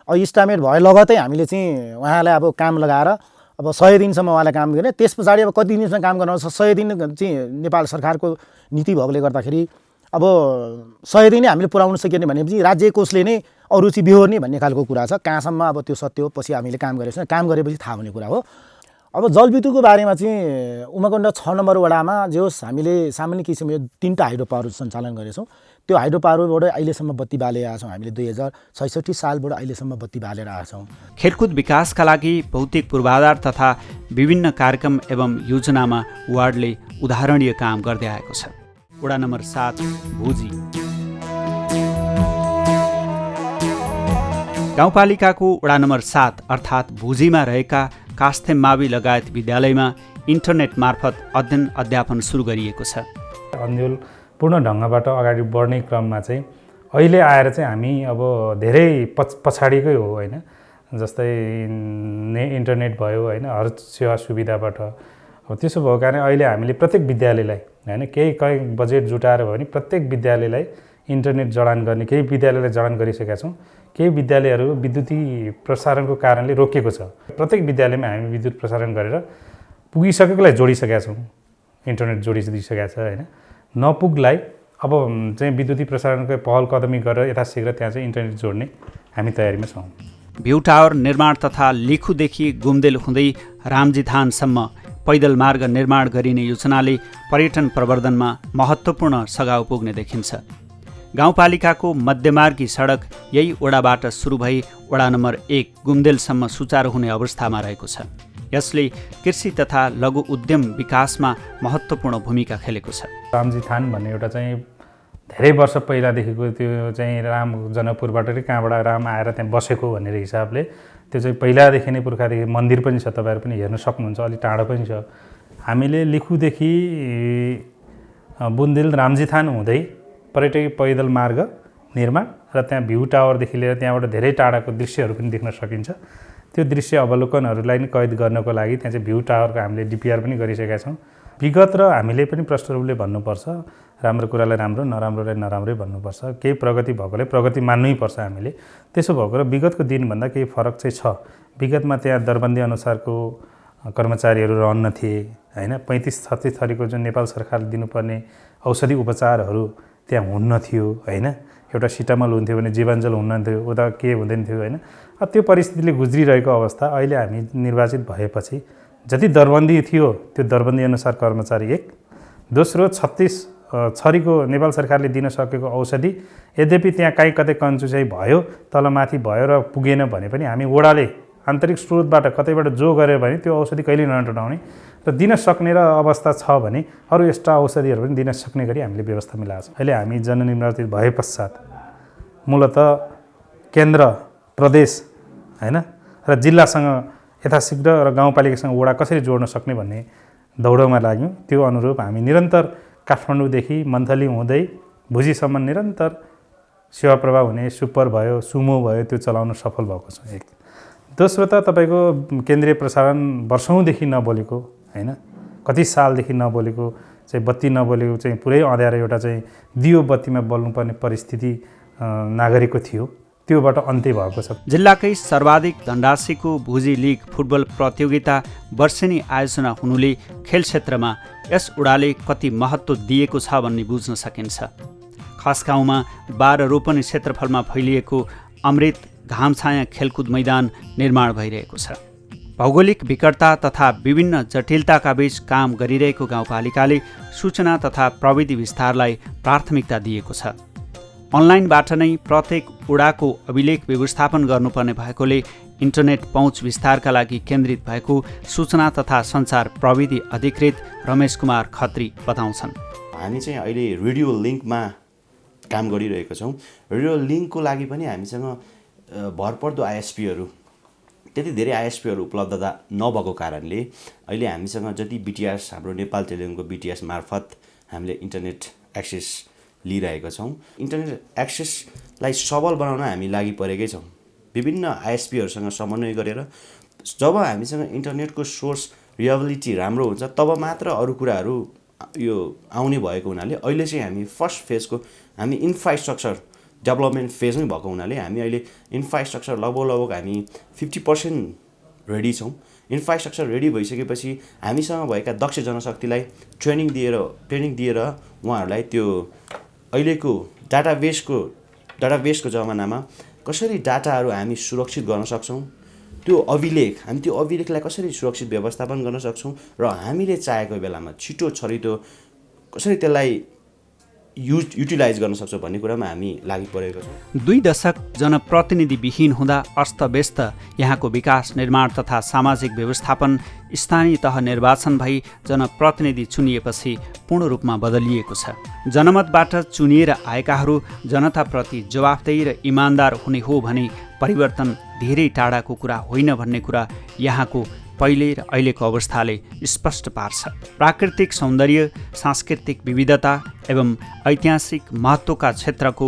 अब इस्टामेट भए लगतै हामीले चाहिँ उहाँलाई अब काम लगाएर अब 100 दिनसम्म उहाँलाई काम गर्ने। त्यस पछाडि अब कति दिनसम्म काम गर्नु 100 दिन चाहिँ नेपाल सरकारको नीति भएकोले गर्दाखेरि अब 100 दिन हामीले पुर्याउन सकिएन भनेपछि राज्य कोषले नै अरुचि बिहोर्ने भन्ने खालको कुरा छ। कहाँसम्म अब त्यो सत्य हो पछि हामीले काम गरेछौँ, काम गरेपछि थाहा हुने कुरा हो। अब जलविद्युतको बारेमा चाहिँ उमाकुण्ड 6 नम्बर वडामा जे होस् हामीले सामान्य किसिमको 3टा हाइड्रो पावर सञ्चालन गरेछौँ। त्यो हाइड्रो पावरबाट अहिलेसम्म बत्ती बालेर आएका छौँ। हामीले 2066 सालबाट अहिलेसम्म बत्ती बालेर आएका छौँ। खेलकुद विकासका लागि भौतिक पूर्वाधार तथा विभिन्न कार्यक्रम एवं योजनामा वार्डले उदाहरणीय काम गर्दै आएको छ। वडा नम्बर 7 भुजी। गाउँपालिकाको वडा नम्बर 7 अर्थात् भुजीमा रहेका कास्थेम मावि लगायत विद्यालयमा इन्टरनेट मार्फत अध्ययन अध्यापन सुरु गरिएको छ। अन्यल पूर्ण ढङ्गबाट अगाडि बढ्ने क्रममा चाहिँ अहिले आएर चाहिँ हामी अब धेरै पछाडिकै हो होइन। जस्तै इन्टरनेट भयो होइन, हर सेवा सुविधाबाट अब त्यसो भएको कारण अहिले हामीले प्रत्येक विद्यालयलाई होइन केही बजेट जुटाएर भयो भने प्रत्येक विद्यालयलाई इन्टरनेट जडान गर्ने, केही विद्यालयलाई जडान गरिसकेका छौँ। केही विद्यालयहरू विद्युतीय प्रसारणको कारणले रोकिएको छ। प्रत्येक विद्यालयमा हामी विद्युत प्रसारण गरेर पुगिसकेकोलाई जोडिसकेका छौँ, इन्टरनेट जोडिसकेका छ होइन। नपुग्लाई अब चाहिँ विद्युतीय प्रसारणको पहल कदमी गरेर यथाशीघ्र त्यहाँ चाहिँ इन्टरनेट जोड्ने हामी तयारीमा छौँ। भ्यू टावर निर्माण तथा लिखुदेखि गुम्देल हुँदै रामजीथानसम्म पैदल मार्ग निर्माण गरिने योजनाले पर्यटन प्रवर्धनमा महत्त्वपूर्ण सघाउ पुग्ने देखिन्छ। गाउँपालिकाको मध्यमार्गी सडक यही ओडाबाट सुरु भई ओडा नम्बर 1 गुम्देलसम्म सुचारू हुने अवस्थामा रहेको छ। यसले कृषि तथा लघु उद्यम विकासमा महत्त्वपूर्ण भूमिका खेलेको छ। रामजीथान भन्ने एउटा चाहिँ धेरै वर्ष पहिलादेखिको त्यो चाहिँ राम जनकपुरबाट कहाँबाट राम आएर त्यहाँ बसेको भनेर हिसाबले त्यो चाहिँ पहिलादेखि नै पुर्खादेखि मन्दिर पनि छ, तपाईँहरू पनि हेर्न सक्नुहुन्छ, अलिक टाढो पनि छ। हामीले लिखुदेखि बुन्देल रामजीथान हुँदै पर्यटकीय पैदल मार्ग निर्माण र त्यहाँ भ्यू टावरदेखि लिएर त्यहाँबाट धेरै टाढाको दृश्यहरू पनि देख्न सकिन्छ। त्यो दृश्य अवलोकनहरूलाई नै कैद गर्नको लागि त्यहाँ चाहिँ भ्यू टावरको हामीले डिपिआर पनि गरिसकेका छौँ। विगत र हामीले पनि प्रष्ट रूपले भन्नुपर्छ, राम्रो कुरालाई राम्रो, नराम्रोलाई नराम्रै भन्नुपर्छ। केही प्रगति भएकोलाई प्रगति मान्नै पर्छ हामीले। त्यसो भएको र विगतको दिनभन्दा केही फरक चाहिँ छ। विगतमा त्यहाँ दरबन्दी अनुसारको कर्मचारीहरू रहन्न थिए होइन। 35-36 थरीको जुन नेपाल सरकारले दिनुपर्ने औषधि उपचारहरू त्यहाँ हुन्न थियो होइन। एउटा सिटामल हुन्थ्यो भने जीवाञ्जल हुन्न थियो, उता के हुँदैन थियो होइन। त्यो परिस्थितिले गुज्रिरहेको अवस्था अहिले हामी निर्वाचित भएपछि जति दरबन्दी थियो त्यो दरबन्दी अनुसार कर्मचारी 1, दोस्रो 36 छरीको नेपाल सरकारले दिन सकेको औषधि यद्यपि त्यहाँ काहीँ कतै कन्जुसाइ भयो, तलमाथि भयो र पुगेन भने पनि हामी वडाले आन्तरिक स्रोतबाट कतैबाट जो गरेर भने त्यो औषधि कहिले नटुटाउने र दिन सक्ने र अवस्था छ भने अरू एक्स्ट्रा औषधिहरू पनि दिन सक्ने गरी हामीले व्यवस्था मिलाएको छौँ। अहिले हामी जननिर्वाचित भए पश्चात मूलत केन्द्र, प्रदेश होइन र जिल्लासँग यथाशीघ्र र गाउँपालिकासँग वडा कसरी जोड्न सक्ने भन्ने दौडमा लाग्यौँ। त्यो अनुरूप हामी निरन्तर काठमाडौँदेखि मन्थली हुँदै भुजीसम्म निरन्तर सेवा प्रवाह हुने सुपर भयो, सुमो भयो, त्यो चलाउन सफल भएको छ। एक दोस्रो त तपाईँको केन्द्रीय प्रसारण वर्षौँदेखि नबोलेको होइन, कति सालदेखि नबोलेको चाहिँ बत्ती नबोलेको चाहिँ पुरै अँध्यारो एउटा चाहिँ दियो बत्तीमा बोल्नुपर्ने परिस्थिति नागरिकको थियो, त्योबाट अन्त्य भएको छ। जिल्लाकै सर्वाधिक धनराशिको भुजी लिग फुटबल प्रतियोगिता वर्षेनी आयोजना हुनुले खेल क्षेत्रमा यस ओडाले कति महत्त्व दिएको छ भन्ने बुझ्न सकिन्छ। खास गाउँमा 12 रोपनी क्षेत्रफलमा फैलिएको अमृत घामछाया खेलकुद मैदान निर्माण भइरहेको छ। भौगोलिक विकटता तथा विभिन्न जटिलताका बीच काम गरिरहेको गाउँपालिकाले सूचना तथा प्रविधि विस्तारलाई प्राथमिकता दिएको छ। अनलाइनबाट नै प्रत्येक ओडाको अभिलेख व्यवस्थापन गर्नुपर्ने भएकोले इन्टरनेट पहुँच विस्तारका लागि केन्द्रित भएको सूचना तथा सञ्चार प्रविधि अधिकृत रमेश कुमार खत्री बताउँछन्। हामी चाहिँ अहिले रेडियो लिङ्कमा काम गरिरहेका छौँ। रेडियो लिङ्कको लागि पनि हामीसँग भरपर्दो आइएसपीहरू, त्यति धेरै आइएसपीहरू उपलब्धता नभएको कारणले अहिले हामीसँग जति बिटिएस, हाम्रो नेपाल टेलिकमको बिटिएस मार्फत हामीले इन्टरनेट एक्सेस लिइरहेका छौँ। इन्टरनेट एक्सेसलाई सबल बनाउन हामी लागि परेकै छौँ। विभिन्न आइएसपीहरूसँग समन्वय गरेर जब हामीसँग इन्टरनेटको सोर्स रिलायबिलिटी राम्रो हुन्छ तब मात्र अरू कुराहरू यो आउने भएको हुनाले अहिले चाहिँ हामी फर्स्ट फेजको हामी इन्फ्रास्ट्रक्चर डेभलपमेन्ट फेजमै भएको हुनाले हामी अहिले इन्फ्रास्ट्रक्चर लगभग हामी 50% रेडी छौँ। इन्फ्रास्ट्रक्चर रेडी भइसकेपछि हामीसँग भएका दक्ष जनशक्तिलाई ट्रेनिङ दिएर उहाँहरूलाई त्यो अहिलेको डाटाबेसको जमानामा कसरी डाटाहरू हामी सुरक्षित गर्न सक्छौँ, त्यो अभिलेखलाई कसरी सुरक्षित व्यवस्थापन गर्न सक्छौँ र हामीले चाहेको बेलामा छिटो छरितो कसरी त्यसलाई युटिलाइज गर्न सक्छौँ भन्ने कुरामा हामी लागि परेका छौँ। 2 दशक जनप्रतिनिधिविहीन हुँदा अस्तव्यस्त यहाँको विकास निर्माण तथा सामाजिक व्यवस्थापन स्थानीय तह निर्वाचन भई जनप्रतिनिधि चुनिएपछि पूर्ण रूपमा बदलिएको छ। जनमतबाट चुनिएर आएकाहरू जनताप्रति जवाफदेही र इमान्दार हुने हो भने परिवर्तन धेरै टाढाको कुरा होइन भन्ने कुरा यहाँको पहिले र अहिलेको अवस्थाले स्पष्ट पार्छ। प्राकृतिक सौन्दर्य, सांस्कृतिक विविधता एवं ऐतिहासिक महत्त्वका क्षेत्रको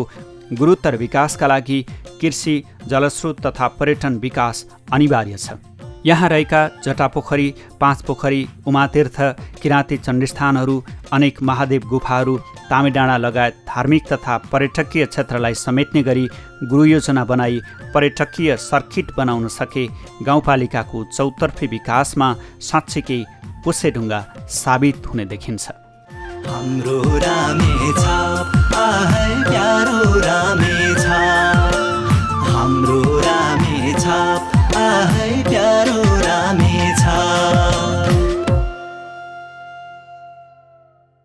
गुरुत्तर विकासका लागि कृषि, जलस्रोत तथा पर्यटन विकास अनिवार्य छ। यहाँ रहेका जटापोखरी, पाँचपोखरी, उमातीर्थ, किराँती चण्डीस्थानहरू, अनेक महादेव गुफाहरू, तामेडाँडा लगायत धार्मिक तथा पर्यटकीय क्षेत्रलाई समेट्ने गरी गृहयोजना बनाई पर्यटकीय सर्किट बनाउन सके गाउँपालिकाको चौतर्फी विकासमा साँच्चीकै पुच्छेढुङ्गा साबित हुने देखिन्छ। हाम्रो रामेछाप